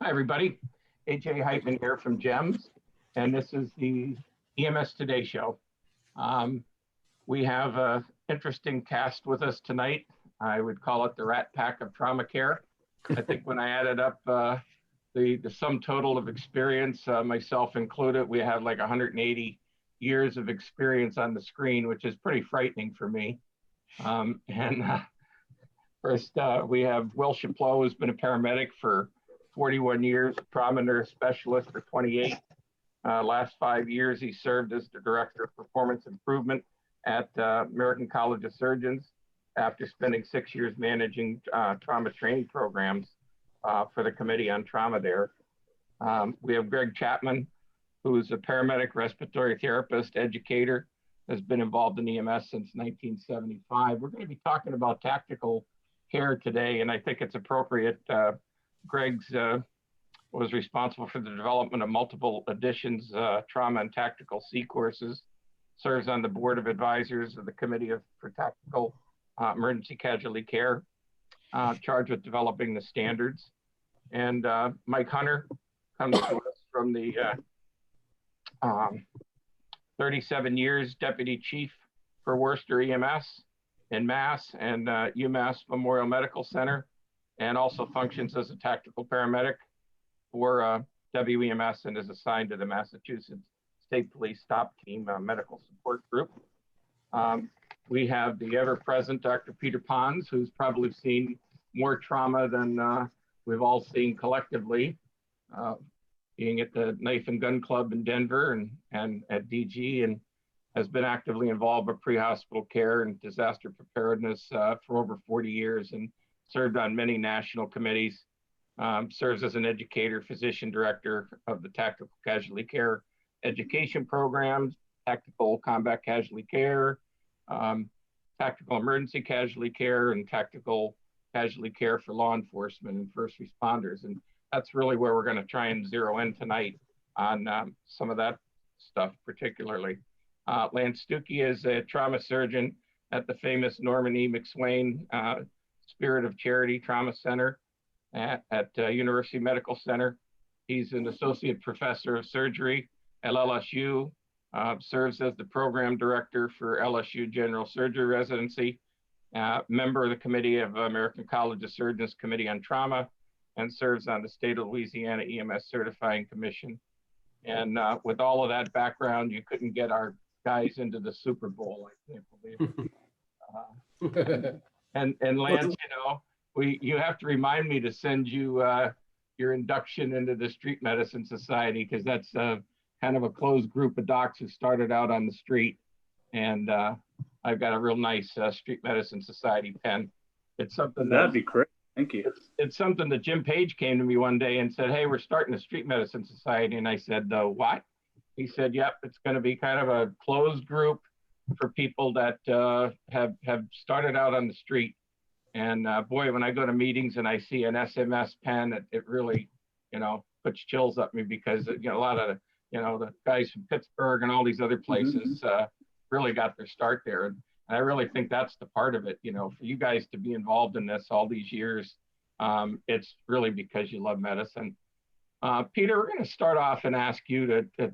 Hi, everybody. A.J. Heitman here from GEMS, and this is the EMS Today Show. We have an interesting cast with us tonight. I would call it the Rat Pack of Trauma Care. I think when I added up the sum total of experience, myself included, we have like 180 years of experience on the screen, which is pretty frightening for me. First, we have Wilshire Plow, who's been a paramedic for 41 years, trauma nurse specialist for 28. Last 5 years, he served as the Director of Performance Improvement at American College of Surgeons after spending 6 years managing trauma training programs for the Committee on Trauma there. We have Greg Chapman, who's a paramedic, respiratory therapist, educator, has been involved in EMS since 1975. We're going to be talking about tactical care today, and I think it's appropriate. Greg's was responsible for the development of multiple additions, trauma and tactical C courses, serves on the board of advisors of the Committee for Tactical Emergency Casualty Care, charged with developing the standards. And Mike Hunter comes to us from the 37 years Deputy Chief for Worcester EMS in Mass and UMass Memorial Medical Center, and also functions as a tactical paramedic for WEMS and is assigned to the Massachusetts State Police Stop Team Medical Support Group. We have the ever-present Dr. Peter Pons, who's probably seen more trauma than we've all seen collectively, being at the Knife and Gun Club in Denver and at DG, and has been actively involved with pre-hospital care and disaster preparedness for over 40 years, and served on many national committees, serves as an educator, physician director of the Tactical Casualty Care Education Programs, Tactical Combat Casualty Care, Tactical Emergency Casualty Care, and Tactical Casualty Care for law enforcement and first responders. And that's really where we're going to try and zero in tonight on some of that stuff particularly. Lance Stuckey is a trauma surgeon at the famous Norman E. McSwain Spirit of Charity Trauma Center at University Medical Center. He's an associate professor of surgery at LSU, serves as the program director for LSU General Surgery Residency, member of the Committee of American College of Surgeons Committee on Trauma, and serves on the State of Louisiana EMS Certifying Commission. And with all of that background, you couldn't get our guys into the Super Bowl, I can't believe it. And Lance, you have to remind me to send you your induction into the Street Medicine Society, because that's kind of a closed group of docs who started out on the street. And I've got a real nice Street Medicine Society pen. It's something that'd be great. Thank you. It's something that Jim Page came to me one day and said, "Hey, we're starting a Street Medicine Society." And I said, "What?" He said, "Yep, it's going to be kind of a closed group for people that have started out on the street." And boy, when I go to meetings and I see an SMS pen, it really, puts chills up me, because a lot of the guys from Pittsburgh and all these other places really got their start there. And I really think that's the part of it. For you guys to be involved in this all these years, it's really because you love medicine. Peter, we're going to start off and ask you to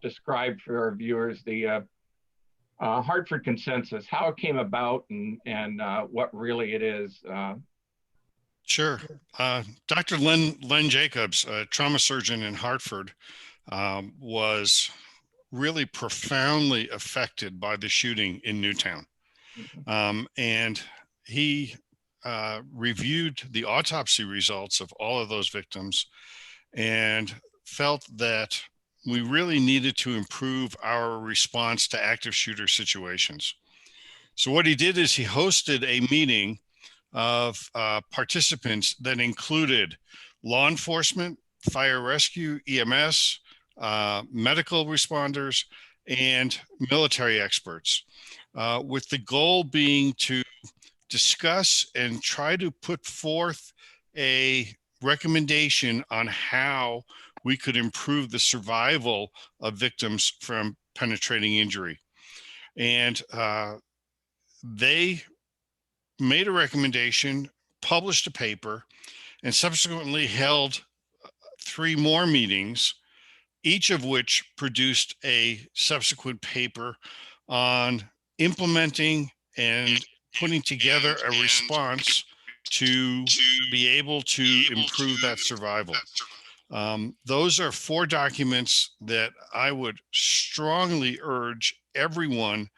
describe for our viewers the Hartford Consensus, how it came about, and what really it is. Sure. Dr. Len Jacobs, a trauma surgeon in Hartford, was really profoundly affected by the shooting in Newtown. And he reviewed the autopsy results of all of those victims and felt that we really needed to improve our response to active shooter situations. So what he did is he hosted a meeting of participants that included law enforcement, fire rescue, EMS, medical responders, and military experts, with the goal being to discuss and try to put forth a recommendation on how we could improve the survival of victims from penetrating injury. And they made a recommendation, published a paper, and subsequently held 3 more meetings, each of which produced a subsequent paper on implementing and putting together a response to be able to improve that survival. Those are 4 documents that I would strongly urge everyone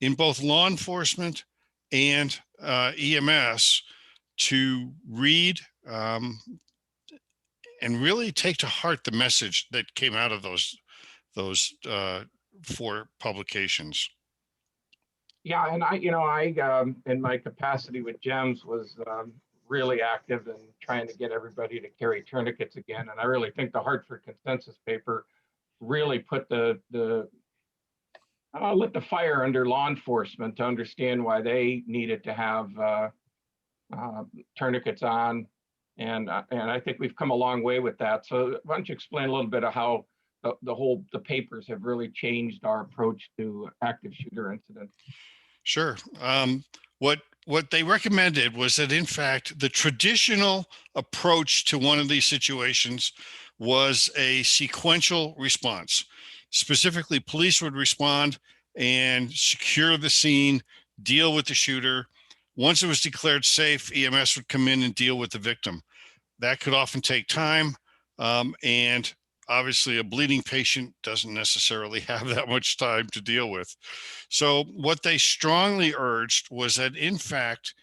in both law enforcement and EMS to read, and really take to heart the message that came out of those 4 publications. Yeah, and in my capacity with GEMS was really active in trying to get everybody to carry tourniquets again. And I really think the Hartford Consensus paper really put lit the fire under law enforcement to understand why they needed to have tourniquets on. And I think we've come a long way with that. So why don't you explain a little bit of how the papers have really changed our approach to active shooter incidents? Sure. What they recommended was that, in fact, the traditional approach to one of these situations was a sequential response. Specifically, police would respond and secure the scene, deal with the shooter. Once it was declared safe, EMS would come in and deal with the victim. That could often take time, and obviously a bleeding patient doesn't necessarily have that much time to deal with. So what they strongly urged was that, in fact,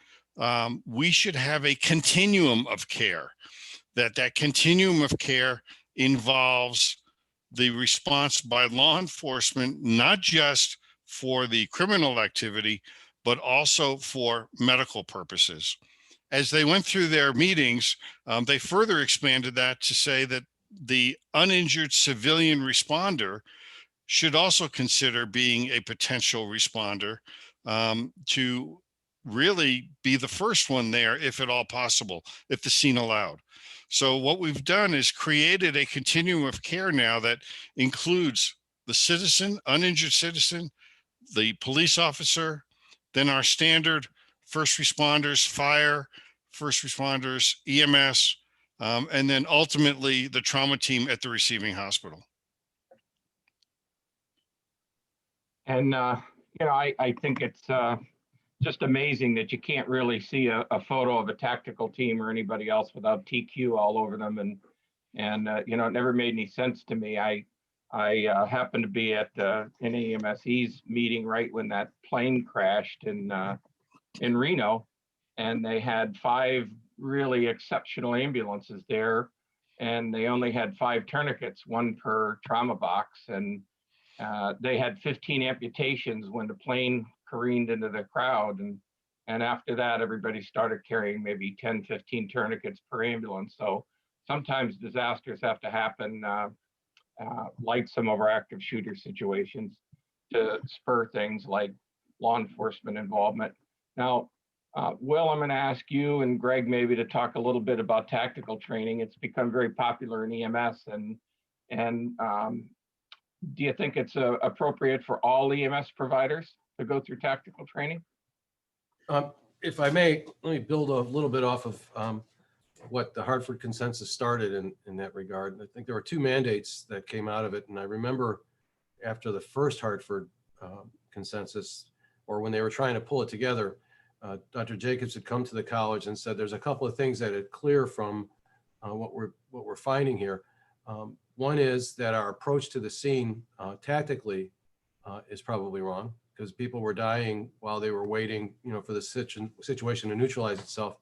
we should have a continuum of care, that continuum of care involves the response by law enforcement, not just for the criminal activity, but also for medical purposes. As they went through their meetings, they further expanded that to say that the uninjured civilian responder should also consider being a potential responder, to really be the first one there, if at all possible, if the scene allowed. So what we've done is created a continuum of care now that includes the citizen, uninjured citizen, the police officer, then our standard first responders, fire, first responders, EMS, and then ultimately the trauma team at the receiving hospital. And I think it's just amazing that you can't really see a photo of a tactical team or anybody else without TQ all over them. And it never made any sense to me. I happened to be at an EMSE's meeting right when that plane crashed in Reno, and they had 5 really exceptional ambulances there, and they only had 5 tourniquets, 1 per trauma box, and they had 15 amputations when the plane careened into the crowd, and after that everybody started carrying maybe 10, 15 tourniquets per ambulance. So sometimes disasters have to happen, like some of our active shooter situations, to spur things like law enforcement involvement. Now, Will, I'm going to ask you and Greg maybe to talk a little bit about tactical training. It's become very popular in EMS, and do you think it's appropriate for all EMS providers to go through tactical training? If I may, let me build a little bit off of what the Hartford Consensus started in that regard. I think there were 2 mandates that came out of it. And I remember after the first Hartford Consensus, or when they were trying to pull it together, Dr. Jacobs had come to the college and said, there's a couple of things that are clear from what we're finding here. One is that our approach to the scene tactically is probably wrong, because people were dying while they were waiting, for the situation to neutralize itself.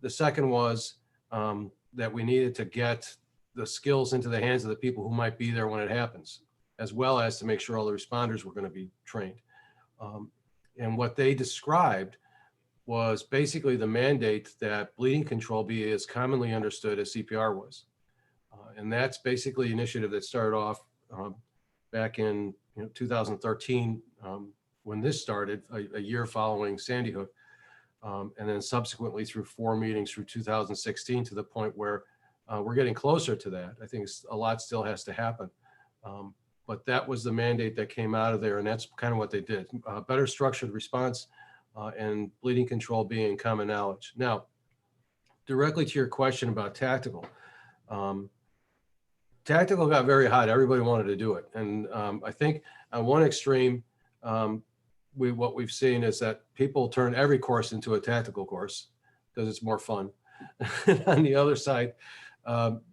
The second was that we needed to get the skills into the hands of the people who might be there when it happens, as well as to make sure all the responders were going to be trained. And what they described was basically the mandate that bleeding control be as commonly understood as CPR was. And that's basically an initiative that started off back in 2013 when this started, a year following Sandy Hook, and then subsequently through 4 meetings through 2016 to the point where we're getting closer to that. I think a lot still has to happen. But that was the mandate that came out of there, and that's kind of what they did. Better structured response and bleeding control being common knowledge. Now, directly to your question about tactical, tactical got very hot. Everybody wanted to do it. And I think on one extreme, what we've seen is that people turn every course into a tactical course because it's more fun. On the other side,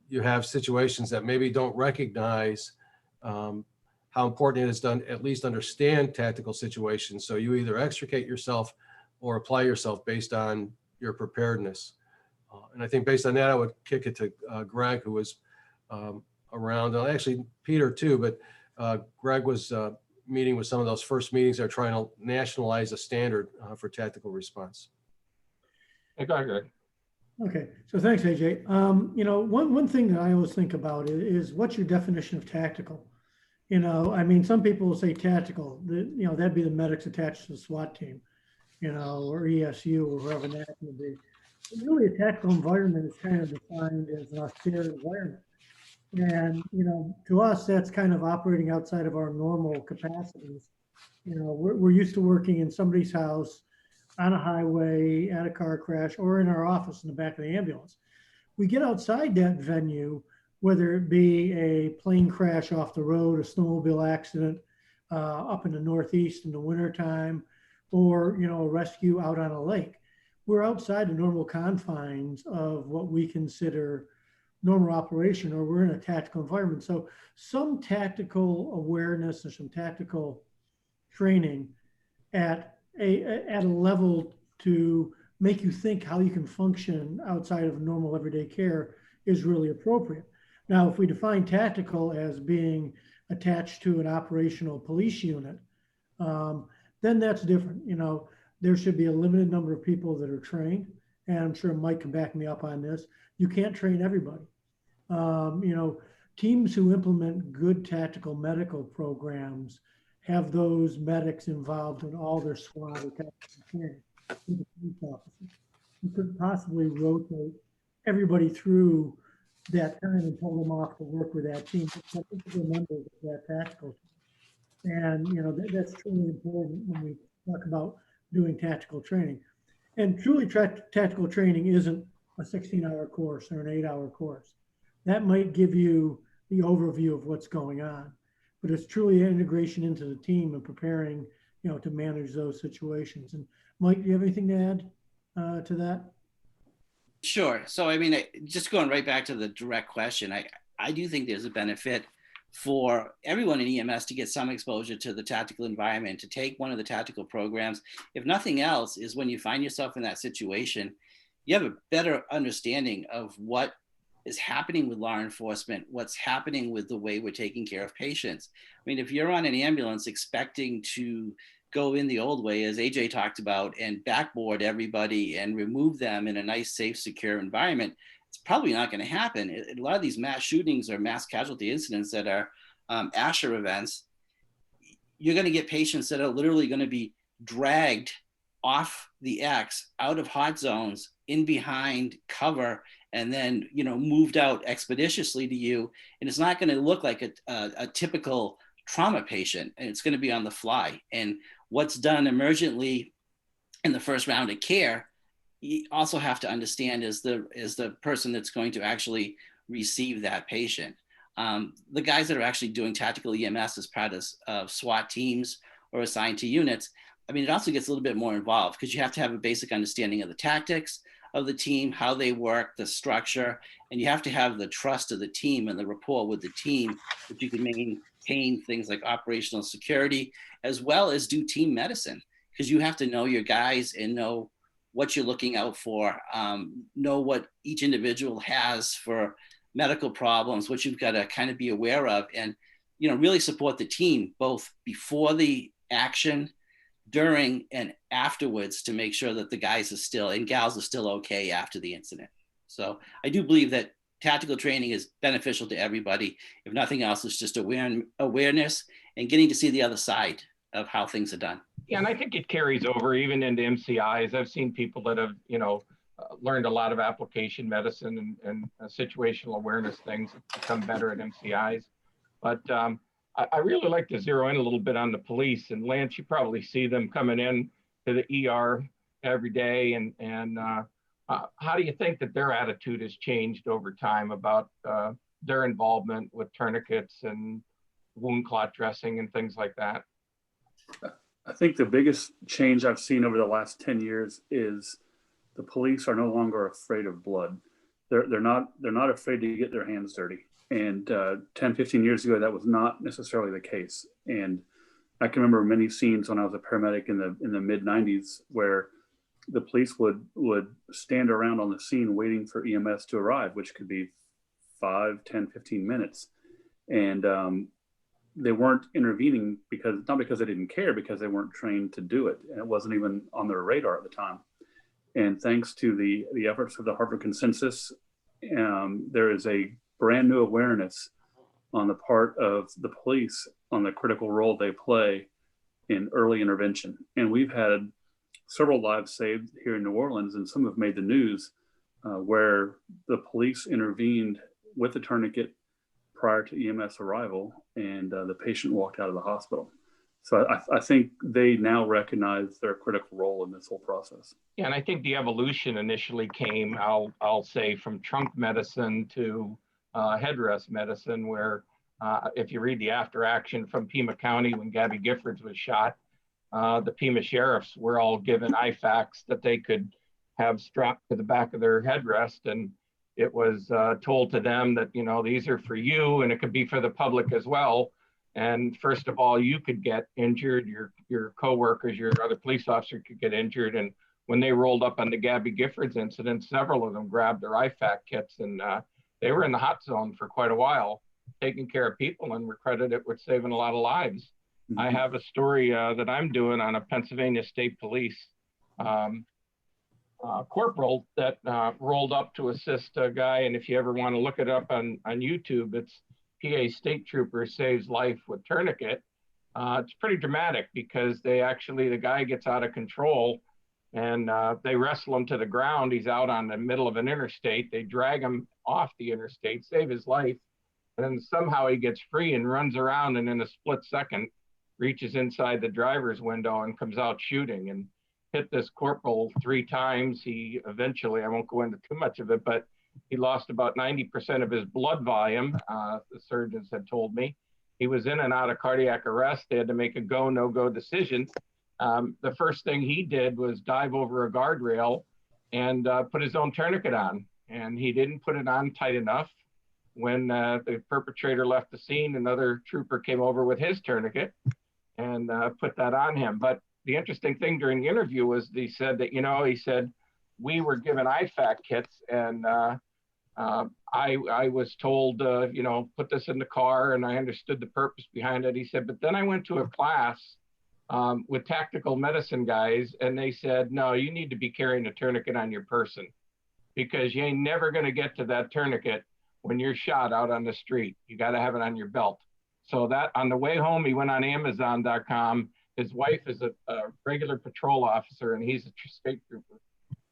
you have situations that maybe don't recognize how important it is to at least understand tactical situations. So you either extricate yourself or apply yourself based on your preparedness. And I think based on that, I would kick it to Greg, who was around, actually Peter too, but Greg was meeting with some of those first meetings that are trying to nationalize a standard for tactical response. Hey, go ahead, Greg. Okay, so thanks, AJ. You know, one thing that I always think about is what's your definition of tactical? You know, I mean, some people will say tactical, you know, that'd be the medics attached to the SWAT team, you know, or ESU or whoever that would be. But really, a tactical environment is kind of defined as an austere environment. And, you know, to us, that's kind of operating outside of our normal capacities. You know, we're used to working in somebody's house, on a highway, at a car crash, or in our office in the back of the ambulance. We get outside that venue, whether it be a plane crash off the road, a snowmobile accident up in the Northeast in the wintertime, or, you know, a rescue out on a lake. We're outside the normal confines of what we consider normal operation, or we're in a tactical environment. So some tactical awareness or some tactical training at a level to make you think how you can function outside of normal everyday care is really appropriate. Now, if we define tactical as being attached to an operational police unit, then that's different. You know, there should be a limited number of people that are trained, and I'm sure Mike can back me up on this. You can't train everybody. You know, teams who implement good tactical medical programs have those medics involved in all their SWAT or tactical training. You could possibly rotate everybody through that time and pull them off to work with that team. So remember that tactical. And, you know, that's truly important when we talk about doing tactical training. And truly tactical training isn't a 16-hour course or an 8-hour course. That might give you the overview of what's going on, but it's truly an integration into the team and preparing, you know, to manage those situations. And Mike, do you have anything to add to that? Sure. So, I mean, just going right back to the direct question, I do think there's a benefit for everyone in EMS to get some exposure to the tactical environment, to take one of the tactical programs. If nothing else, is when you find yourself in that situation, you have a better understanding of what is happening with law enforcement, what's happening with the way we're taking care of patients. I mean, if you're on an ambulance expecting to go in the old way, as AJ talked about, and backboard everybody and remove them in a nice, safe, secure environment, it's probably not going to happen. A lot of these mass shootings or mass casualty incidents that are Asher events, you're going to get patients that are literally going to be dragged off the X, out of hot zones, in behind cover, and then, you know, moved out expeditiously to you. And it's not going to look like a typical trauma patient, and it's going to be on the fly. And what's done emergently in the first round of care, you also have to understand is the person that's going to actually receive that patient. The guys that are actually doing tactical EMS as part of SWAT teams or assigned to units, I mean, it also gets a little bit more involved because you have to have a basic understanding of the tactics of the team, how they work, the structure, and you have to have the trust of the team and the rapport with the team that you can maintain things like operational security, as well as do team medicine, because you have to know your guys and know what you're looking out for, know what each individual has for medical problems, what you've got to kind of be aware of, and, you know, really support the team both before the action, during, and afterwards to make sure that the guys are still and gals are still okay after the incident. So I do believe that tactical training is beneficial to everybody. If nothing else, it's just awareness and getting to see the other side of how things are done. Yeah, and I think it carries over even into MCIs. I've seen people that have, you know, learned a lot of application medicine and situational awareness things that become better at MCIs. But I really like to zero in a little bit on the police. And Lance, you probably see them coming in to the ER every day. And how do you think that their attitude has changed over time about their involvement with tourniquets and wound clot dressing and things like that? I think the biggest change I've seen over the last 10 years is the police are no longer afraid of blood. They're not afraid to get their hands dirty. And 10, 15 years ago, that was not necessarily the case. And I can remember many scenes when I was a paramedic in the mid 90s where the police would stand around on the scene waiting for EMS to arrive, which could be 5, 10, 15 minutes. And they weren't intervening not because they didn't care, because they weren't trained to do it. And it wasn't even on their radar at the time. And thanks to the efforts of the Hartford Consensus, there is a brand new awareness on the part of the police on the critical role they play in early intervention. And we've had several lives saved here in New Orleans, and some have made the news where the police intervened with a tourniquet prior to EMS arrival, and the patient walked out of the hospital. So I think they now recognize their critical role in this whole process. Yeah, and I think the evolution initially came, I'll say, from trunk medicine to headrest medicine, where if you read the after action from Pima County when Gabby Giffords was shot, the Pima sheriffs were all given IFAKs that they could have strapped to the back of their headrest, and it was told to them that, you know, these are for you, and it could be for the public as well. And first of all, you could get injured, your coworkers, your other police officer could get injured. And when they rolled up on the Gabby Giffords incident, several of them grabbed their IFAK kits, and they were in the hot zone for quite a while, taking care of people, and were credited with saving a lot of lives. Mm-hmm. I have a story that I'm doing on a Pennsylvania State Police corporal that rolled up to assist a guy. And if you ever want to look it up on YouTube, it's PA State Trooper saves life with tourniquet. It's pretty dramatic because the guy gets out of control, and they wrestle him to the ground. He's out on the middle of an interstate. They drag him off the interstate, save his life. And then somehow he gets free and runs around, and in a split second reaches inside the driver's window and comes out shooting and hit this corporal 3 times. He eventually, I won't go into too much of it, but he lost about 90% of his blood volume, the surgeons had told me. He was in and out of cardiac arrest. They had to make a go, no-go decision. The first thing he did was dive over a guardrail and put his own tourniquet on. And he didn't put it on tight enough. When the perpetrator left the scene, another trooper came over with his tourniquet and put that on him. But the interesting thing during the interview was he said that, we were given IFAK kits, and I was told, put this in the car, and I understood the purpose behind it. He said, but then I went to a class with tactical medicine guys, and they said, no, you need to be carrying a tourniquet on your person, because you ain't never going to get to that tourniquet when you're shot out on the street. You got to have it on your belt. So that on the way home, he went on Amazon.com. His wife is a regular patrol officer, and he's a state trooper.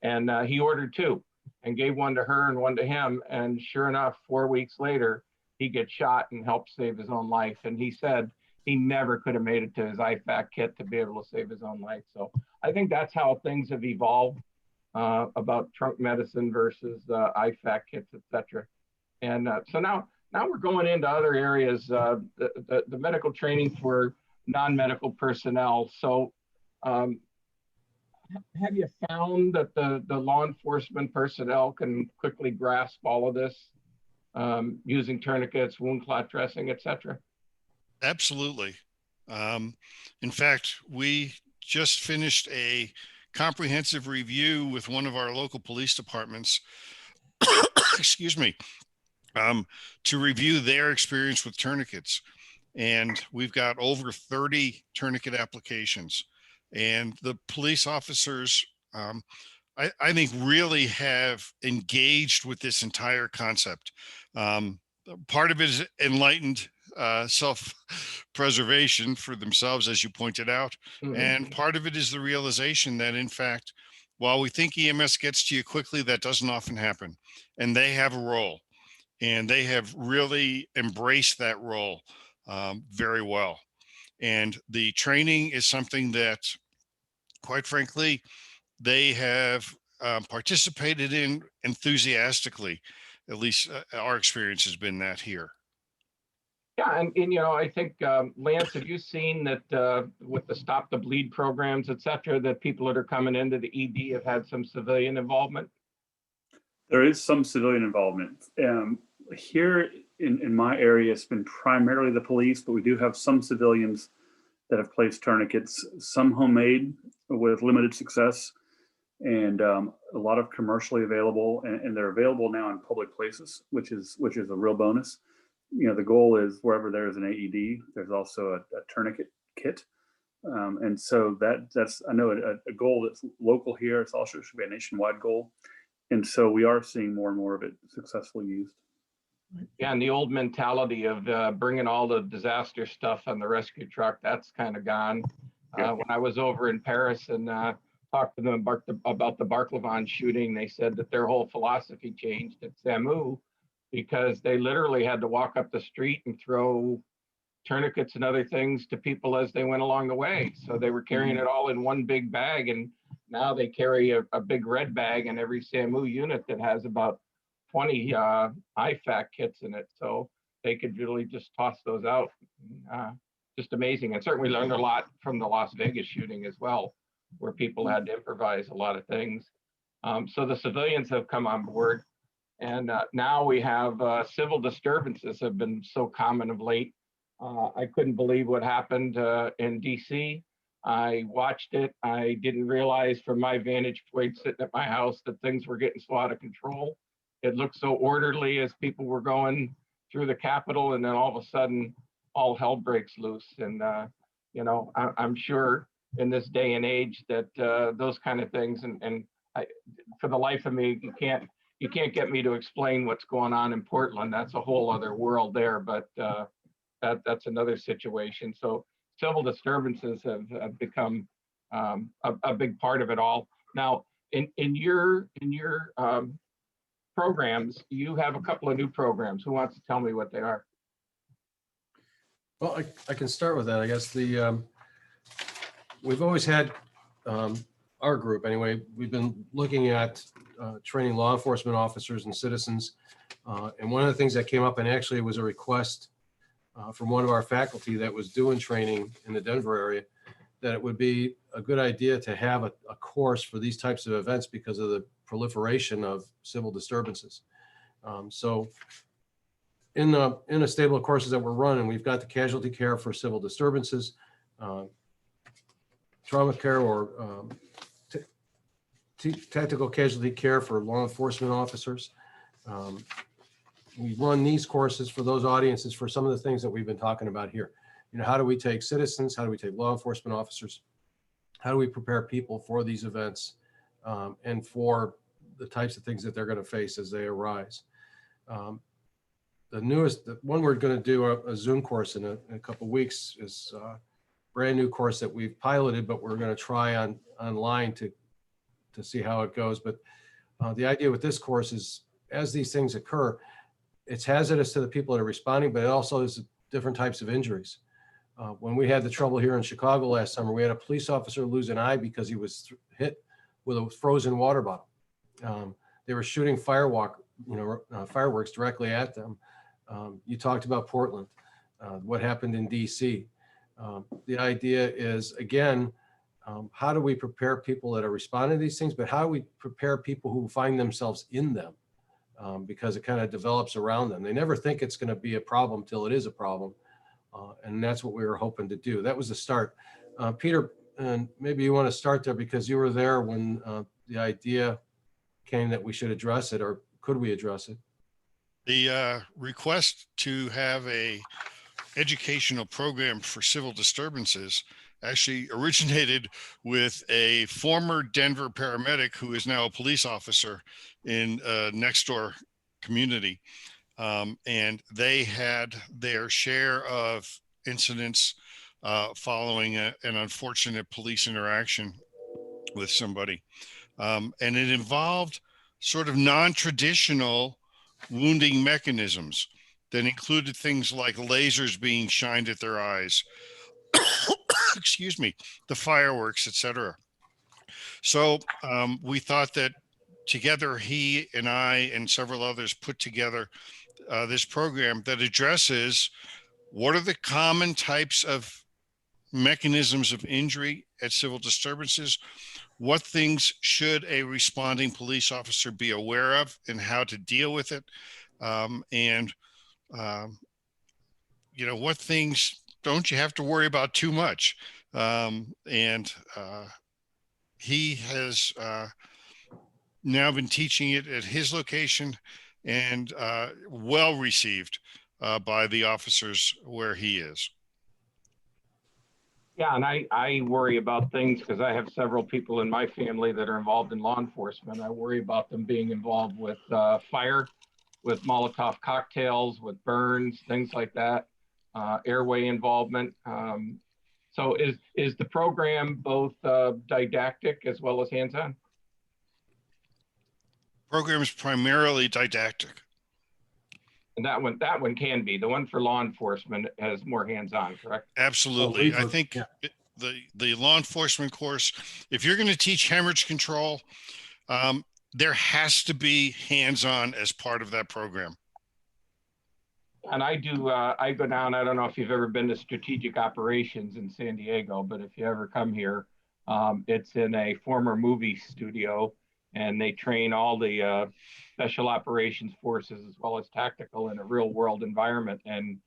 And he ordered 2 and gave one to her and one to him. And sure enough, 4 weeks later, he gets shot and helped save his own life. And he said he never could have made it to his IFAK kit to be able to save his own life. So I think that's how things have evolved about trunk medicine versus IFAK kits, et cetera. And so now we're going into other areas, the medical training for non-medical personnel. So have you found that the law enforcement personnel can quickly grasp all of this using tourniquets, wound clot dressing, et cetera? Absolutely. In fact, we just finished a comprehensive review with one of our local police departments, excuse me, to review their experience with tourniquets. And we've got over 30 tourniquet applications. And the police officers, I think, really have engaged with this entire concept. Part of it is enlightened self-preservation for themselves, as you pointed out. Mm-hmm. And part of it is the realization that, in fact, while we think EMS gets to you quickly, that doesn't often happen. And they have a role. And they have really embraced that role very well. And the training is something that, quite frankly, they have participated in enthusiastically. At least our experience has been that here. Yeah, and I think, Lance, have you seen that with the Stop the Bleed programs, et cetera, that people that are coming into the ED have had some civilian involvement? There is some civilian involvement. Here in my area, it's been primarily the police, but we do have some civilians that have placed tourniquets, some homemade with limited success, and a lot of commercially available, and they're available now in public places, which is a real bonus. The goal is wherever there's an AED, there's also a tourniquet kit. And so that's, I know, a goal that's local here. It's also should be a nationwide goal. And so we are seeing more and more of it successfully used. Yeah, and the old mentality of bringing all the disaster stuff on the rescue truck, that's kind of gone. Yeah. When I was over in Paris and talked to them about the Barclavon shooting, they said that their whole philosophy changed at SAMU because they literally had to walk up the street and throw tourniquets and other things to people as they went along the way. So they were carrying it all in one big bag, and now they carry a big red bag in every SAMU unit that has about 20 IFAC kits in it. So they could really just toss those out. Just amazing. And certainly learned a lot from the Las Vegas shooting as well, where people had to improvise a lot of things. So the civilians have come on board. And now we have civil disturbances have been so common of late. I couldn't believe what happened in DC. I watched it. I didn't realize from my vantage point sitting at my house that things were getting so out of control. It looked so orderly as people were going through the Capitol, and then all of a sudden, all hell breaks loose. And I'm sure in this day and age that those kind of things, and for the life of me, you can't get me to explain what's going on in Portland. That's a whole other world there, but that's another situation. So civil disturbances have become a big part of it all. Now, in your programs, you have a couple of new programs. Who wants to tell me what they are? Well, I can start with that. I guess we've always had, our group anyway, we've been looking at training law enforcement officers and citizens. And one of the things that came up, and actually it was a request from one of our faculty that was doing training in the Denver area, that it would be a good idea to have a course for these types of events because of the proliferation of civil disturbances. So in a stable of courses that we're running, we've got the casualty care for civil disturbances, trauma care or tactical casualty care for law enforcement officers. We run these courses for those audiences for some of the things that we've been talking about here. How do we take citizens? How do we take law enforcement officers? How do we prepare people for these events and for the types of things that they're going to face as they arise? The one we're going to do a Zoom course in a couple of weeks is a brand new course that we've piloted, but we're going to try online to see how it goes. But the idea with this course is, as these things occur, it's hazardous to the people that are responding, but it also is different types of injuries. When we had the trouble here in Chicago last summer, we had a police officer lose an eye because he was hit with a frozen water bottle. They were shooting fireworks directly at them. You talked about Portland, what happened in DC. The idea is, again, how do we prepare people that are responding to these things, but how do we prepare people who find themselves in them? Because it kind of develops around them. They never think it's going to be a problem till it is a problem. And that's what we were hoping to do. That was the start. Peter, and maybe you want to start there because you were there when the idea came that we should address it, or could we address it? The request to have a educational program for civil disturbances actually originated with a former Denver paramedic who is now a police officer in a next door community. And they had their share of incidents following an unfortunate police interaction with somebody. And it involved sort of non-traditional wounding mechanisms that included things like lasers being shined at their eyes, excuse me, the fireworks, etc. So we thought that together, he and I and several others put together this program that addresses what are the common types of mechanisms of injury at civil disturbances, what things should a responding police officer be aware of and how to deal with it, and what things don't you have to worry about too much. He has now been teaching it at his location and well received by the officers where he is. Yeah, and I worry about things because I have several people in my family that are involved in law enforcement. I worry about them being involved with fire, with Molotov cocktails, with burns, things like that, airway involvement. So is the program both didactic as well as hands-on? Program is primarily didactic. And that one can be. The one for law enforcement has more hands-on, correct? Absolutely. Oh, I think the law enforcement course, if you're going to teach hemorrhage control, there has to be hands-on as part of that program. And I go down, I don't know if you've ever been to strategic operations in San Diego, but if you ever come here, it's in a former movie studio, and they train all the special operations forces as well as tactical in a real world environment. And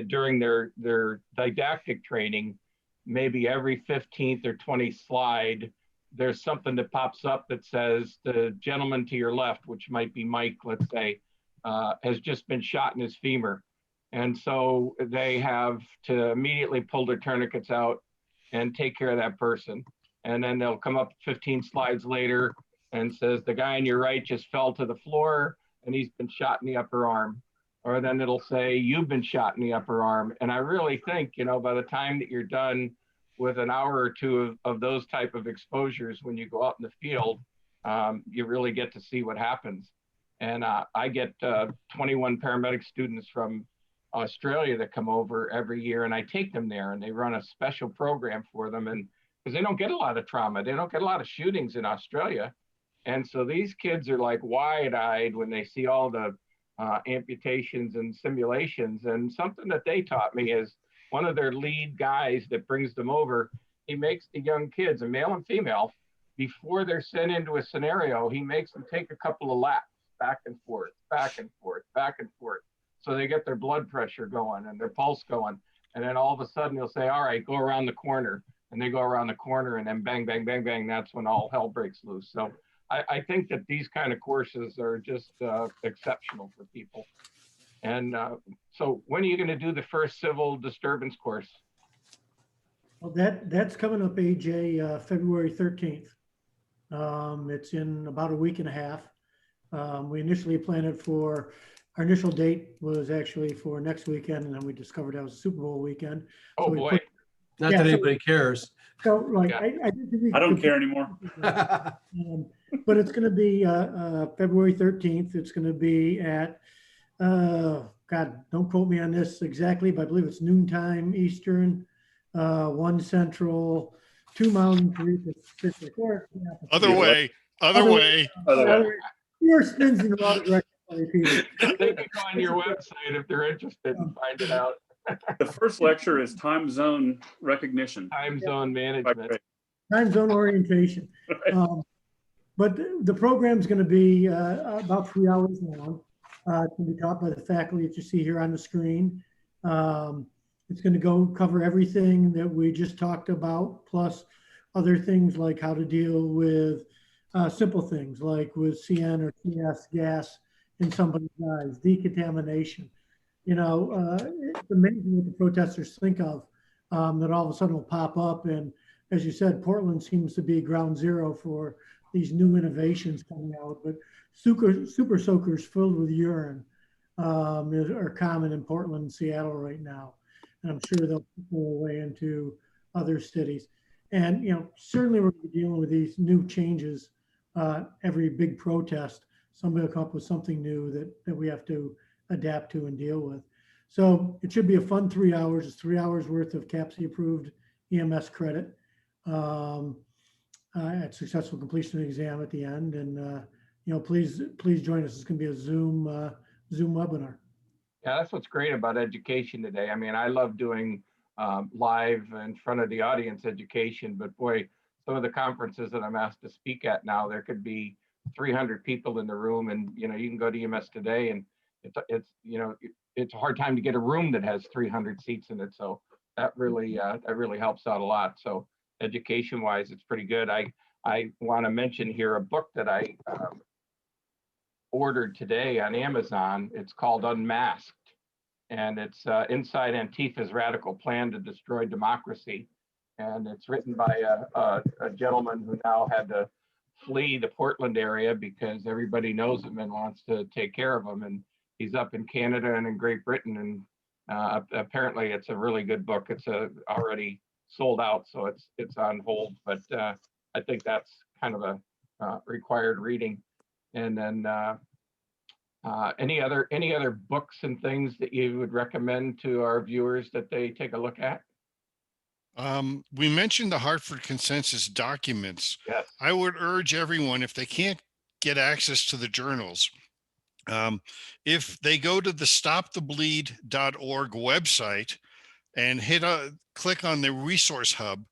during their didactic training, maybe every 15th or 20th slide, there's something that pops up that says the gentleman to your left, which might be Mike, let's say, has just been shot in his femur. And so they have to immediately pull their tourniquets out and take care of that person. And then they'll come up 15 slides later and says, the guy on your right just fell to the floor and he's been shot in the upper arm. Or then it'll say, you've been shot in the upper arm. And I really think, by the time that you're done with an hour or two of those type of exposures, when you go out in the field, you really get to see what happens. And I get 21 paramedic students from Australia that come over every year, and I take them there, and they run a special program for them. And because they don't get a lot of trauma, they don't get a lot of shootings in Australia. And so these kids are like wide-eyed when they see all the amputations and simulations. And something that they taught me is one of their lead guys that brings them over, he makes the young kids, a male and female, before they're sent into a scenario, he makes them take a couple of laps, back and forth, back and forth, back and forth. So they get their blood pressure going and their pulse going. And then all of a sudden he'll say, all right, go around the corner. And they go around the corner, and then bang, bang, bang, bang. That's when all hell breaks loose. So I think that these kind of courses are just exceptional for people. And so when are you going to do the first civil disturbance course? Well, that's coming up, AJ, February 13th. It's in about a week and a half. We initially planned it for, our initial date was actually for next weekend, and then we discovered that was a Super Bowl weekend. Oh, so boy. Not that anybody cares. So like, Yeah. I don't care anymore. But it's going to be February 13th. It's going to be at, God, don't quote me on this exactly, but I believe it's noontime Eastern, 1 Central, 2 Mountain, 3 Pacific. Other way. You're spins in a lot of directions. They can go on your website if they're interested and find it out. The first lecture is time zone recognition. Time zone management. Time zone orientation. But the program's going to be about 3 hours long. It's going to be taught by the faculty that you see here on the screen. It's going to cover everything that we just talked about, plus other things like how to deal with simple things like with CN or CS gas in somebody's eyes, decontamination. It's amazing what the protesters think of that all of a sudden will pop up. And as you said, Portland seems to be ground zero for these new innovations coming out. But super soakers filled with urine are common in Portland and Seattle right now. And I'm sure they'll go away into other cities. And, certainly we're dealing with these new changes. Every big protest, somebody will come up with something new that we have to adapt to and deal with. So it should be a fun 3 hours. It's 3 hours worth of CAPC approved EMS credit. at successful completion of the exam at the end. And, please join us. It's going to be a Zoom webinar. Yeah, that's what's great about education today. I mean, I love doing live in front of the audience education, but boy, some of the conferences that I'm asked to speak at now, there could be 300 people in the room, and you can go to EMS today, and it's a hard time to get a room that has 300 seats in it. So that really helps out a lot. So education-wise, it's pretty good. I want to mention here a book that I ordered today on Amazon. It's called Unmasked, and it's Inside Antifa's Radical Plan to Destroy Democracy. And it's written by a gentleman who now had to flee the Portland area because everybody knows him and wants to take care of him. And he's up in Canada and in Great Britain. And apparently it's a really good book. It's already sold out, so it's on hold. But I think that's kind of a required reading. And then any other books and things that you would recommend to our viewers that they take a look at? We mentioned the Hartford Consensus documents. Yes. I would urge everyone, if they can't get access to the journals, if they go to the stopthebleed.org website and click on the resource hub,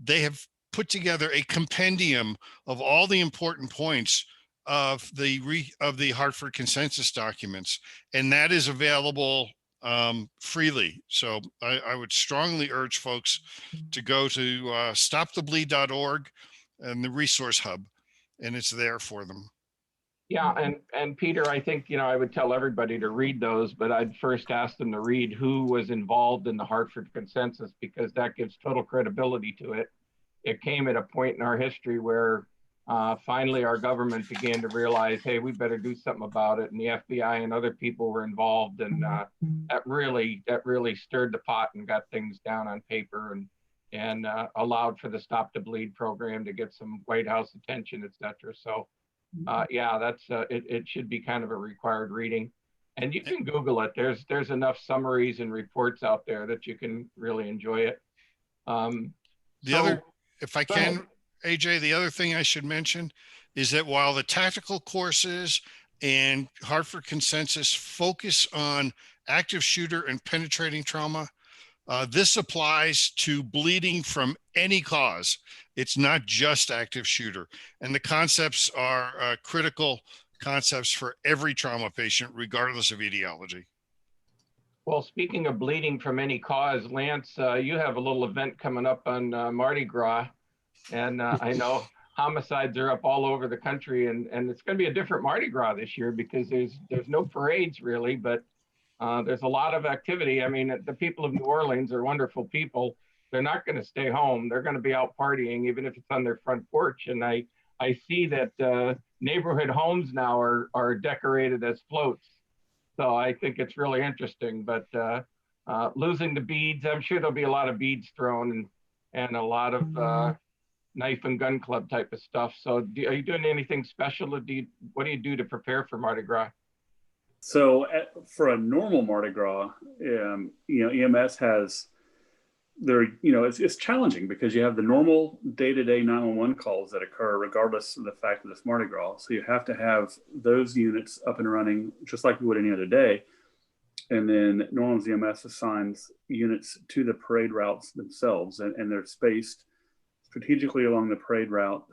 they have put together a compendium of all the important points of the Hartford Consensus documents, and that is available freely. So I would strongly urge folks to go to stopthebleed.org and the resource hub, and it's there for them. Yeah, and Peter, I think I would tell everybody to read those, but I'd first ask them to read who was involved in the Hartford Consensus, because that gives total credibility to it. It came at a point in our history where finally our government began to realize, hey, we better do something about it, and the FBI and other people were involved, and that really stirred the pot and got things down on paper, and allowed for the Stop the Bleed program to get some White House attention, et cetera. So yeah, that's it should be kind of a required reading, and you can Google it. There's enough summaries and reports out there that you can really enjoy it. If I can, AJ, the other thing I should mention is that while the tactical courses and Hartford Consensus focus on active shooter and penetrating trauma, this applies to bleeding from any cause. It's not just active shooter. And the concepts are critical concepts for every trauma patient, regardless of etiology. Well, speaking of bleeding from any cause, Lance, you have a little event coming up on Mardi Gras. And I know homicides are up all over the country, and it's going to be a different Mardi Gras this year because there's no parades really, but there's a lot of activity. I mean, the people of New Orleans are wonderful people. They're not going to stay home. They're going to be out partying, even if it's on their front porch. And I see that neighborhood homes now are decorated as floats. So I think it's really interesting. But losing the beads, I'm sure there'll be a lot of beads thrown and a lot of knife and gun club type of stuff. So are you doing anything special? What do you do to prepare for Mardi Gras? So for a normal Mardi Gras, EMS has it's challenging because you have the normal day-to-day 911 calls that occur regardless of the fact that it's Mardi Gras. So you have to have those units up and running just like you would any other day. And then New Orleans EMS assigns units to the parade routes themselves, and they're spaced strategically along the parade route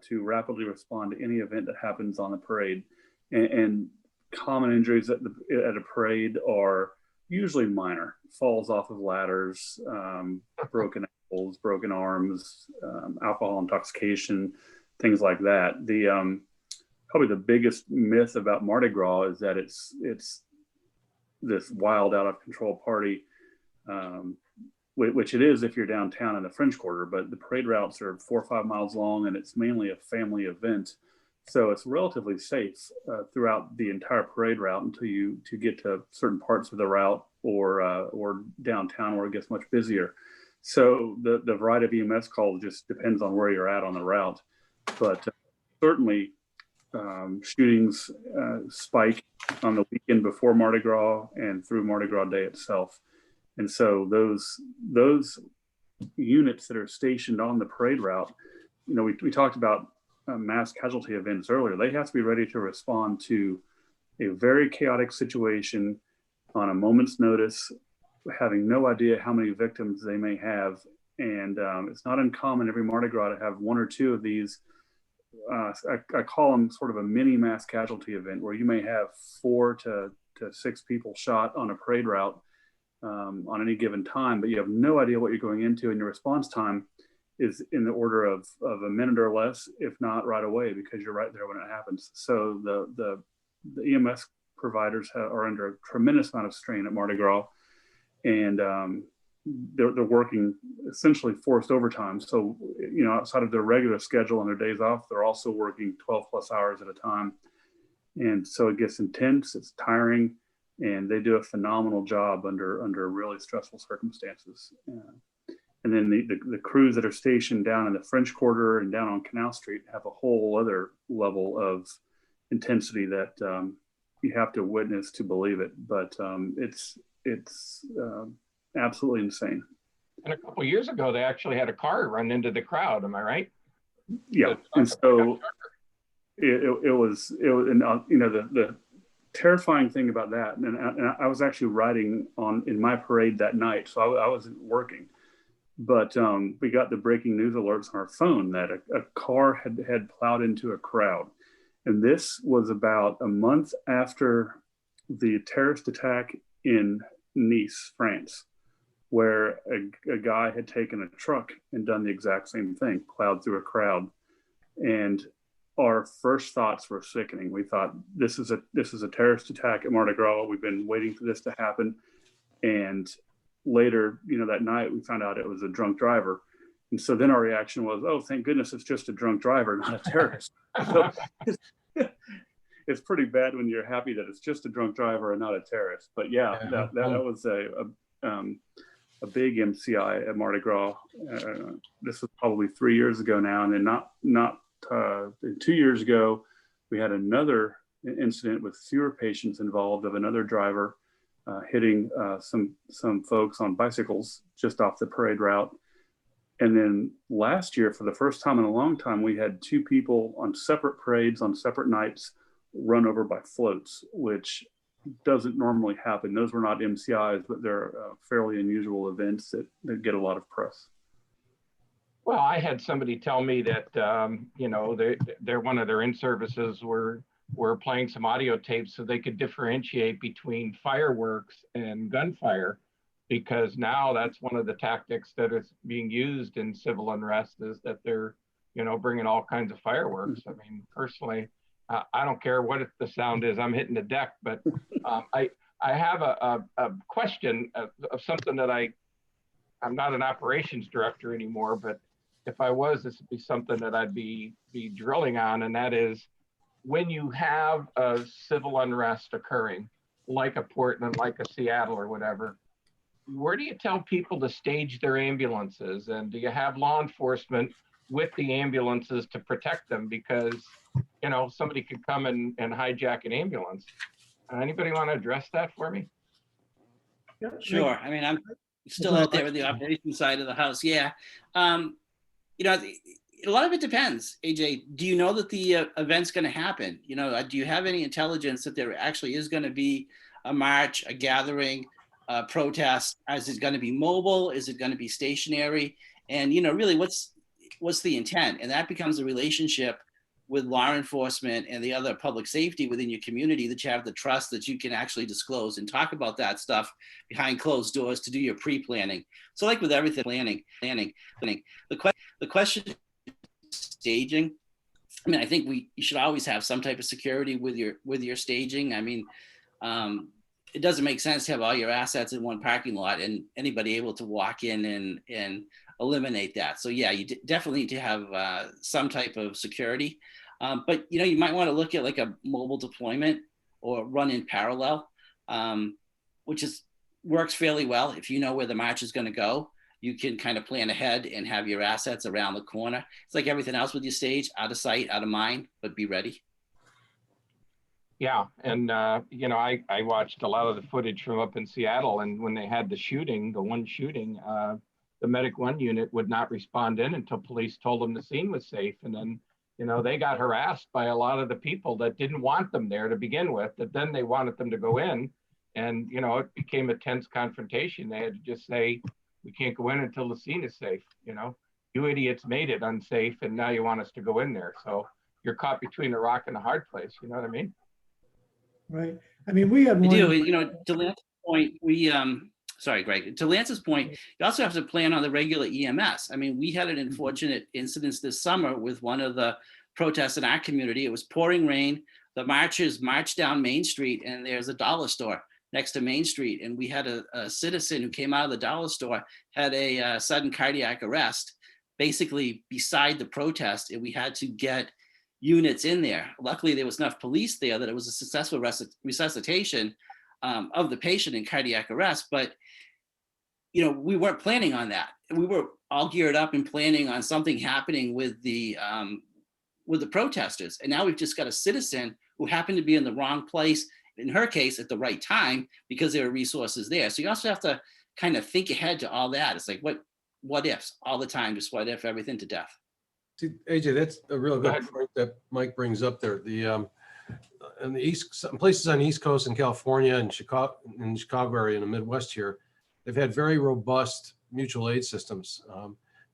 to rapidly respond to any event that happens on the parade. And common injuries at a parade are usually minor: falls off of ladders, broken ankles, broken arms, alcohol intoxication, things like that. Probably the biggest myth about Mardi Gras is that it's this wild, out of control party, which it is if you're downtown in the French Quarter, but the parade routes are 4 or 5 miles long, and it's mainly a family event. So it's relatively safe throughout the entire parade route until you get to certain parts of the route or downtown where it gets much busier. So the variety of EMS calls just depends on where you're at on the route. But certainly shootings spike on the weekend before Mardi Gras and through Mardi Gras Day itself. And so those units that are stationed on the parade route we talked about mass casualty events earlier. They have to be ready to respond to a very chaotic situation on a moment's notice, having no idea how many victims they may have. And it's not uncommon every Mardi Gras to have one or two of these. I call them sort of a mini mass casualty event, where you may have 4 to 6 people shot on a parade route on any given time, but you have no idea what you're going into, and your response time is in the order of a minute or less, if not right away, because you're right there when it happens. So the EMS providers are under a tremendous amount of strain at Mardi Gras, and they're working essentially forced overtime. So, outside of their regular schedule and their days off, they're also working 12 plus hours at a time. And so it gets intense, it's tiring, and they do a phenomenal job under really stressful circumstances. And then the crews that are stationed down in the French Quarter and down on Canal Street have a whole other level of intensity that you have to witness to believe it. But it's absolutely insane. And a couple of years ago, they actually had a car run into the crowd. Am I right? Yeah, and so it was, and the terrifying thing about that, and I was actually riding in my parade that night, so I wasn't working, but we got the breaking news alerts on our phone that a car had plowed into a crowd, and this was about a month after the terrorist attack in Nice, France, where a guy had taken a truck and done the exact same thing, plowed through a crowd. And our first thoughts were sickening. We thought, this is a terrorist attack at Mardi Gras. We've been waiting for this to happen. And later, that night, we found out it was a drunk driver. And so then our reaction was, oh, thank goodness it's just a drunk driver, not a terrorist. So it's pretty bad when you're happy that it's just a drunk driver and not a terrorist. But yeah. That was a big MCI at Mardi Gras. This was probably 3 years ago now, and then not 2 years ago, we had another incident with fewer patients involved of another driver hitting some folks on bicycles just off the parade route. And then last year, for the first time in a long time, we had 2 people on separate parades on separate nights run over by floats, which doesn't normally happen. Those were not MCIs, but they're fairly unusual events that get a lot of press. Well, I had somebody tell me that they're one of their in-services were playing some audio tapes so they could differentiate between fireworks and gunfire, because now that's one of the tactics that is being used in civil unrest, is that they're bringing all kinds of fireworks. I mean, personally, I don't care what the sound is. I'm hitting the deck. But I have a question of something that I'm not an operations director anymore, but if I was, this would be something that I'd be drilling on, and that is, when you have a civil unrest occurring, like a Portland, like a Seattle or whatever, where do you tell people to stage their ambulances? And do you have law enforcement with the ambulances to protect them? Because somebody could come and hijack an ambulance. Anybody want to address that for me? Yeah, Sure. I mean, I'm still out there with the operations side of the house. Yeah. A lot of it depends. AJ, do you know that the event's going to happen? Do you have any intelligence that there actually is going to be a march, a gathering, a protest? Is it going to be mobile? Is it going to be stationary? And, really, what's the intent? And that becomes a relationship with law enforcement and the other public safety within your community, that you have the trust that you can actually disclose and talk about that stuff behind closed doors to do your pre-planning. So like with everything, planning. The question is staging. I mean, I think you should always have some type of security with your staging. I mean, it doesn't make sense to have all your assets in one parking lot and anybody able to walk in and eliminate that. So yeah, you definitely need to have some type of security. But you might want to look at like a mobile deployment or run in parallel, which works fairly well. If you know where the march is going to go, you can kind of plan ahead and have your assets around the corner. It's like everything else with your stage, out of sight, out of mind, but be ready. Yeah, and I watched a lot of the footage from up in Seattle, and when they had the one shooting, the Medic 1 unit would not respond in until police told them the scene was safe. And then, you know, they got harassed by a lot of the people that didn't want them there to begin with, that then they wanted them to go in. And, you know, it became a tense confrontation. They had to just say, we can't go in until the scene is safe. You know, you idiots made it unsafe and now you want us to go in there. So you're caught between a rock and a hard place. You know what I mean? Right. I mean, we had We one. do, you know, to Lance's point, sorry, Greg, to Lance's point, you also have to plan on the regular EMS. I mean, we had an unfortunate incident this summer with one of the protests in our community. It was pouring rain. The marchers marched down Main Street and there's a dollar store next to Main Street. And we had a citizen who came out of the dollar store, had a sudden cardiac arrest, basically beside the protest. And we had to get units in there. Luckily, there was enough police there that it was a successful resuscitation of the patient in cardiac arrest. But, you know, we weren't planning on that. We were all geared up and planning on something happening with the protesters. And now we've just got a citizen who happened to be in the wrong place, in her case, at the right time, because there are resources there. So you also have to kind of think ahead to all that. It's like, what ifs all the time, just what if everything to death. AJ, that's a real good point that Mike brings up there. The in the East, some places on the East Coast in California and Chicago area in the Midwest here, they've had very robust mutual aid systems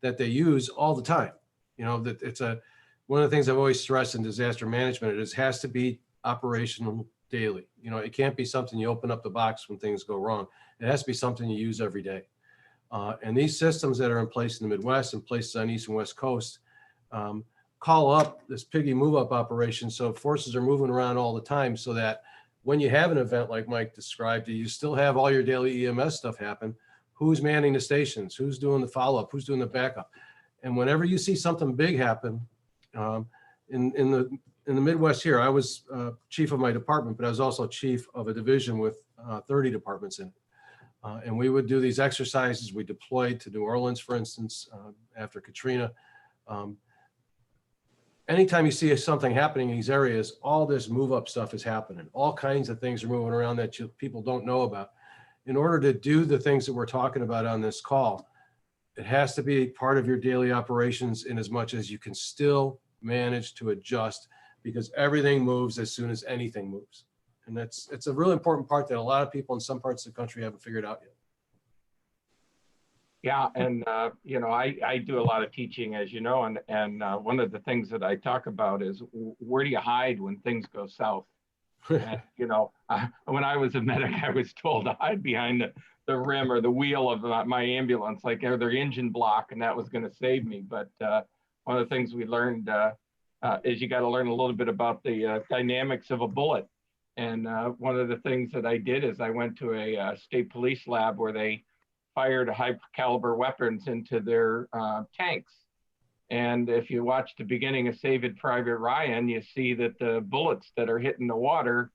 that they use all the time. You know, that it's one of the things I've always stressed in disaster management. It has to be operational daily. You know, it can't be something you open up the box when things go wrong. It has to be something you use every day. And these systems that are in place in the Midwest and places on East and West Coast call up this piggy move up operation. So forces are moving around all the time so that when you have an event like Mike described, you still have all your daily EMS stuff happen. Who's manning the stations? Who's doing the follow-up? Who's doing the backup? And whenever you see something big happen, in the Midwest here, I was chief of my department, but I was also chief of a division with 30 departments in it. And we would do these exercises. We deployed to New Orleans, for instance, after Katrina. Anytime you see something happening in these areas, all this move up stuff is happening. All kinds of things are moving around that people don't know about. In order to do the things that we're talking about on this call, it has to be part of your daily operations in as much as you can still manage to adjust, because everything moves as soon as anything moves. And it's a really important part that a lot of people in some parts of the country haven't figured out yet. Yeah, and you know, I do a lot of teaching, as you know, and one of the things that I talk about is where do you hide when things go south? And, you know, when I was a medic, I was told to hide behind the rim or the wheel of my ambulance, like their engine block, and that was going to save me. But one of the things we learned is you got to learn a little bit about the dynamics of a bullet. And one of the things that I did is I went to a state police lab where they fired high caliber weapons into their tanks. And if you watch the beginning of Saving Private Ryan, you see that the bullets that are hitting the water,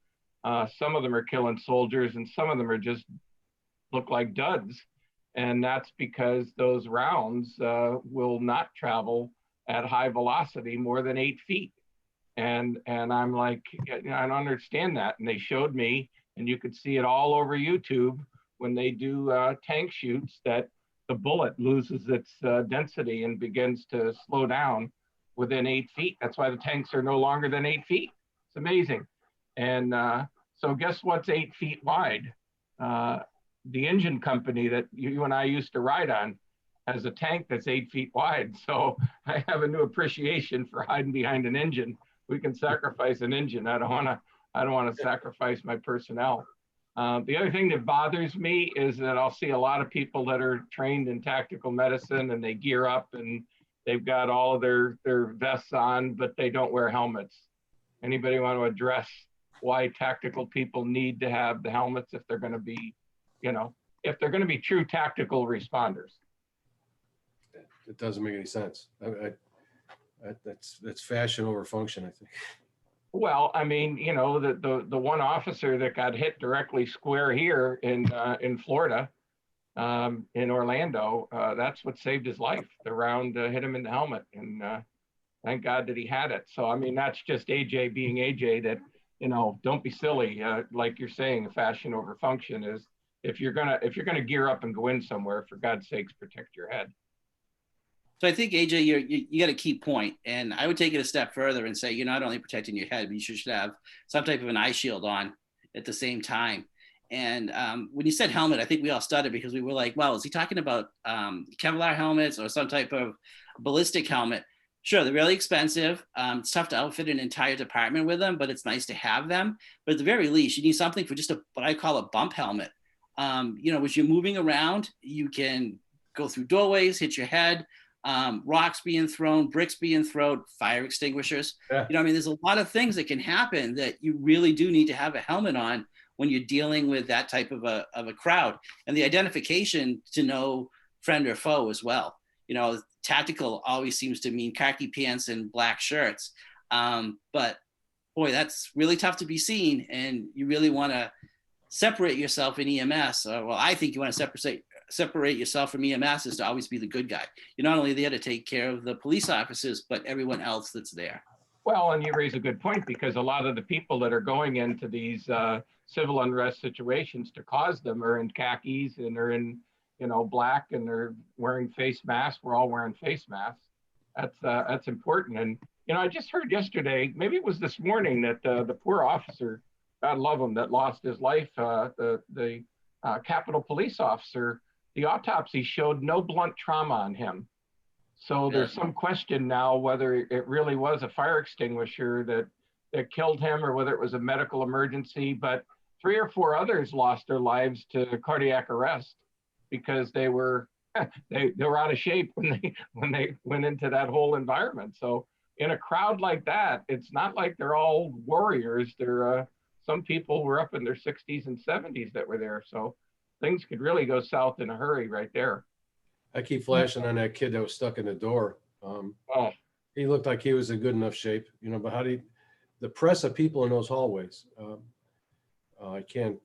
some of them are killing soldiers and some of them are just look like duds. And that's because those rounds will not travel at high velocity more than 8 feet. And I'm like, I don't understand that. And they showed me, and you could see it all over YouTube when they do tank shoots, that the bullet loses its density and begins to slow down within 8 feet. That's why the tanks are no longer than 8 feet. It's amazing. And so guess what's 8 feet wide? The engine company that you and I used to ride on has a tank that's 8 feet wide. So I have a new appreciation for hiding behind an engine. We can sacrifice an engine. I don't want to sacrifice my personnel. The other thing that bothers me is that I'll see a lot of people that are trained in tactical medicine and they gear up and they've got all of their vests on, but they don't wear helmets. Anybody want to address why tactical people need to have the helmets if they're going to be, you know, if they're going to be true tactical responders? It doesn't make any sense. That's fashion over function, I think. Well, I mean, you know, the one officer that got hit directly square here in Florida, in Orlando, that's what saved his life. The round hit him in the helmet, and thank God that he had it. So, I mean, that's just AJ being AJ. That, you know, don't be silly. Like you're saying, fashion over function is if you're gonna gear up and go in somewhere, for God's sakes, protect your head. So I think, AJ, you got a key point, and I would take it a step further and say you're not only protecting your head, but you should have some type of an eye shield on at the same time. And when you said helmet, I think we all stuttered because we were like, well, is he talking about Kevlar helmets or some type of ballistic helmet? Sure, they're really expensive. It's tough to outfit an entire department with them, but it's nice to have them. But at the very least, you need something for just what I call a bump helmet. As you're moving around, you can go through doorways, hit your head, rocks being thrown, bricks being thrown, fire extinguishers. Yeah. There's a lot of things that can happen that you really do need to have a helmet on when you're dealing with that type of a crowd, and the identification to know friend or foe as well. Tactical always seems to mean khaki pants and black shirts. But boy, that's really tough to be seen. And you really want to separate yourself in EMS. I think you want to separate yourself from EMS is to always be the good guy. You're not only there to take care of the police officers, but everyone else that's there. Well, and you raise a good point, because a lot of the people that are going into these civil unrest situations to cause them are in khakis and are in, black, and they're wearing face masks. We're all wearing face masks. That's important. And, I just heard yesterday, maybe it was this morning, that the poor officer, God love him, that lost his life, the Capitol police officer, the autopsy showed no blunt trauma on him. So there's some question now whether it really was a fire extinguisher that killed him, or whether it was a medical emergency. But 3 or 4 others lost their lives to cardiac arrest because they were out of shape when they went into that whole environment. So in a crowd like that, it's not like they're all warriors. Some people were up in their 60s and 70s that were there. So things could really go south in a hurry right there. I keep flashing on that kid that was stuck in the door. He looked like he was in good enough shape, but the press of people in those hallways, I can't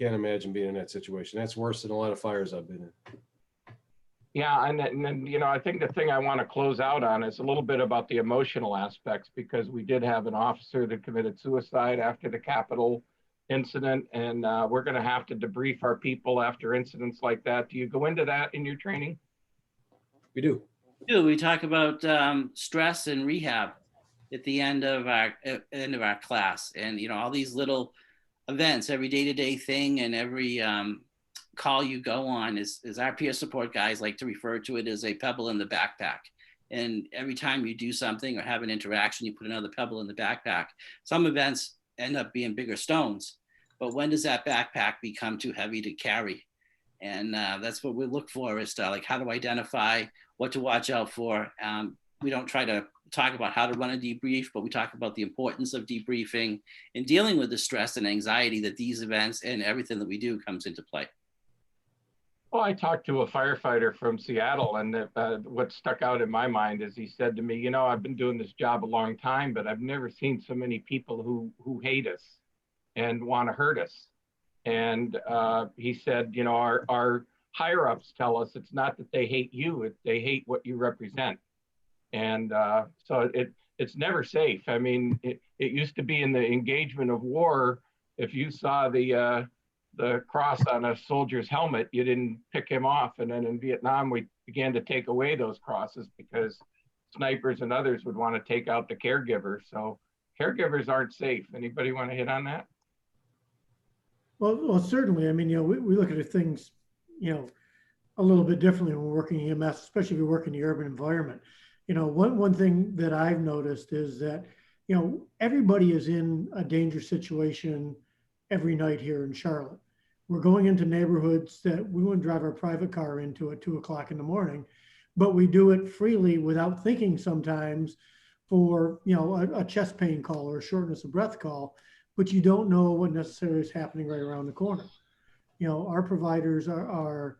imagine being in that situation. That's worse than a lot of fires I've been in. Yeah, and then, I think the thing I want to close out on is a little bit about the emotional aspects, because we did have an officer that committed suicide after the Capitol incident, and we're going to have to debrief our people after incidents like that. Do you go into that in your training? We do. We talk about stress and rehab at the end of our class, and all these little events, every day-to-day thing, and every call you go on is our peer support guys like to refer to it as a pebble in the backpack. And every time you do something or have an interaction, you put another pebble in the backpack. Some events end up being bigger stones, but when does that backpack become too heavy to carry? And that's what we look for, is to how to identify what to watch out for. We don't try to talk about how to run a debrief, but we talk about the importance of debriefing and dealing with the stress and anxiety that these events and everything that we do comes into play. Well, I talked to a firefighter from Seattle, and what stuck out in my mind is he said to me, I've been doing this job a long time, but I've never seen so many people who hate us and want to hurt us. And he said, our higher ups tell us it's not that they hate you, they hate what you represent. And so it's never safe. I mean, it used to be in the engagement of war, if you saw the cross on a soldier's helmet, you didn't pick him off. And then in Vietnam, we began to take away those crosses because snipers and others would want to take out the caregivers. So caregivers aren't safe. Anybody want to hit on that? Well, certainly. I mean, we look at things, a little bit differently when we're working EMS, especially if we work in the urban environment. One thing that I've noticed is that, everybody is in a dangerous situation every night here in Charlotte. We're going into neighborhoods that we wouldn't drive our private car into at 2 o'clock in the morning, but we do it freely without thinking sometimes for, a chest pain call or a shortness of breath call, but you don't know what necessarily is happening right around the corner. Our providers are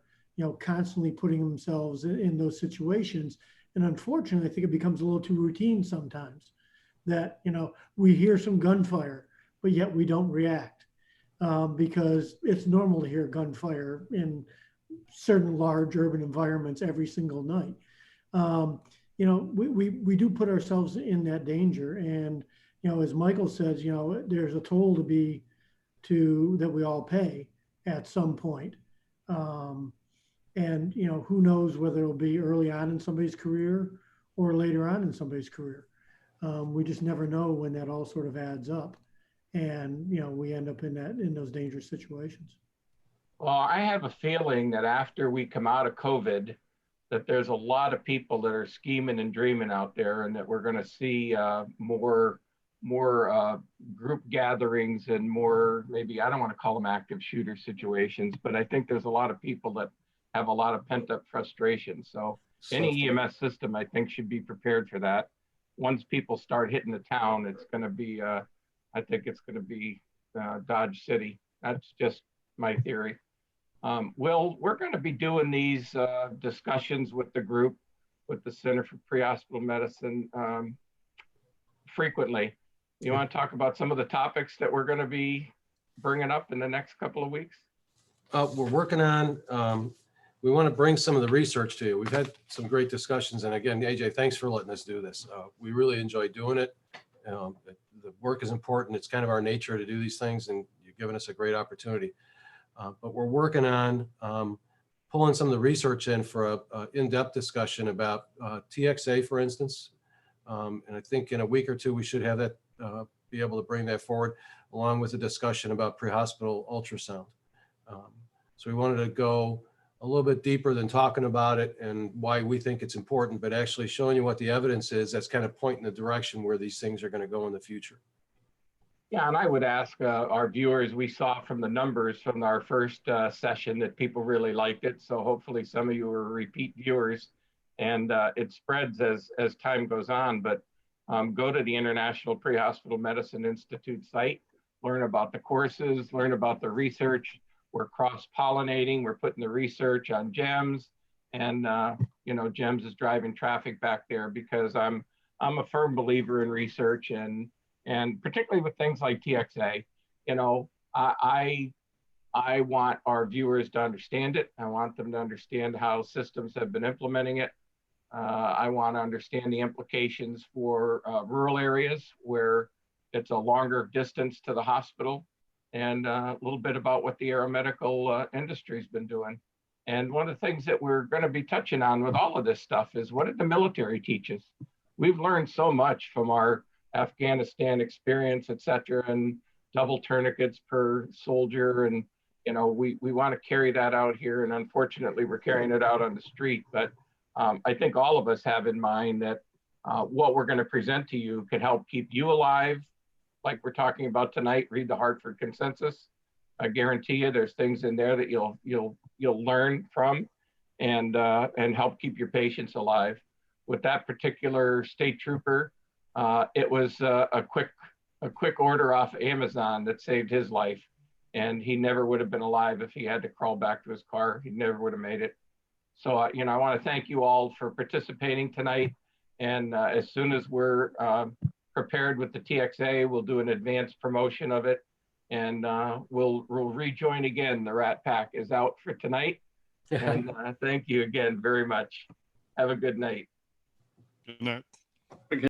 constantly putting themselves in those situations. And unfortunately, I think it becomes a little too routine sometimes that, we hear some gunfire, but yet we don't react. Because it's normal to hear gunfire in certain large urban environments every single night. We do put ourselves in that danger. And, as Michael says, there's a toll that we all pay at some point. And, who knows whether it'll be early on in somebody's career or later on in somebody's career. We just never know when that all sort of adds up. And, we end up in those dangerous situations. Well, I have a feeling that after we come out of COVID, that there's a lot of people that are scheming and dreaming out there, and that we're going to see more group gatherings and more, maybe, I don't want to call them active shooter situations, but I think there's a lot of people that have a lot of pent up frustration. So any EMS system, I think, should be prepared for that. Once people start hitting the town, it's going to be, I think it's going to be Dodge City. That's just my theory. Will, we're going to be doing these discussions with the group, with the Center for Pre-Hospital Medicine frequently. You want to talk about some of the topics that we're going to be bringing up in the next couple of weeks? We're working on, we want to bring some of the research to you. We've had some great discussions. And again, AJ, thanks for letting us do this. We really enjoy doing it. The work is important. It's kind of our nature to do these things, and you've given us a great opportunity. But we're working on pulling some of the research in for a in-depth discussion about TXA, for instance. And I think in a week or two, we should have that, be able to bring that forward, along with a discussion about pre-hospital ultrasound. So we wanted to go a little bit deeper than talking about it and why we think it's important, but actually showing you what the evidence is that's kind of pointing the direction where these things are going to go in the future. Yeah, and I would ask our viewers, we saw from the numbers from our first session that people really liked it. So hopefully some of you are repeat viewers, and it spreads as time goes on. But go to the International Pre-Hospital Medicine Institute site, learn about the courses, learn about the research. We're cross-pollinating. We're putting the research on GEMS, and GEMS is driving traffic back there, because I'm a firm believer in research, and particularly with things like TXA. I want our viewers to understand it. I want them to understand how systems have been implementing it. I want to understand the implications for rural areas where it's a longer distance to the hospital, and a little bit about what the aeromedical industry has been doing. And one of the things that we're going to be touching on with all of this stuff is, what did the military teach us? We've learned so much from our Afghanistan experience, et cetera, and double tourniquets per soldier. And, we want to carry that out here. And unfortunately, we're carrying it out on the street. But I think all of us have in mind that what we're going to present to you could help keep you alive. Like we're talking about tonight, read the Hartford Consensus. I guarantee you there's things in there that you'll learn from, and help keep your patients alive. With that particular state trooper, it was a quick order off Amazon that saved his life, and he never would have been alive if he had to crawl back to his car. He never would have made it. So I want to thank you all for participating tonight. And as soon as we're prepared with the TXA, we'll do an advanced promotion of it, and we'll rejoin again. The Rat Pack is out for tonight. And thank you again very much. Have a good night. Good night.